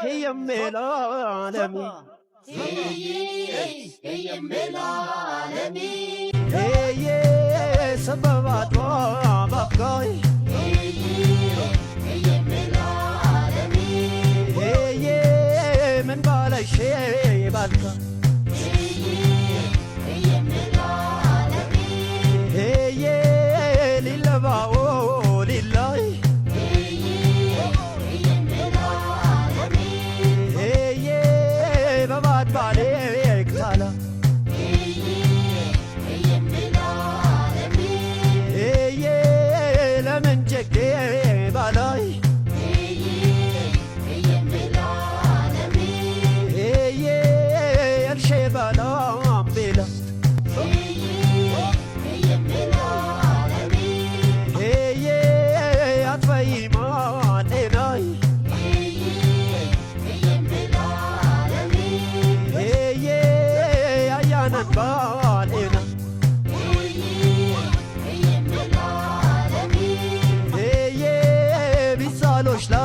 የሜላለሚ የሜላለሚ ሰበባቷ ባብጋይ የሜላለሚ ምን ባለሽ ባልካ የሜላለሚ ሊለባዎ ሊላይ የሜላለሚ በባድ ባሌ ክታላ የሜላለሚ ለምን ጀጌ ባላይ የሜላለሚ የልሼ ባላም ቤላ የሜላለሚ አትፈይማን ኤናይ የሜላለሚ አያነን ባል ኤና የሜላለሚ ቢሳሎች ላ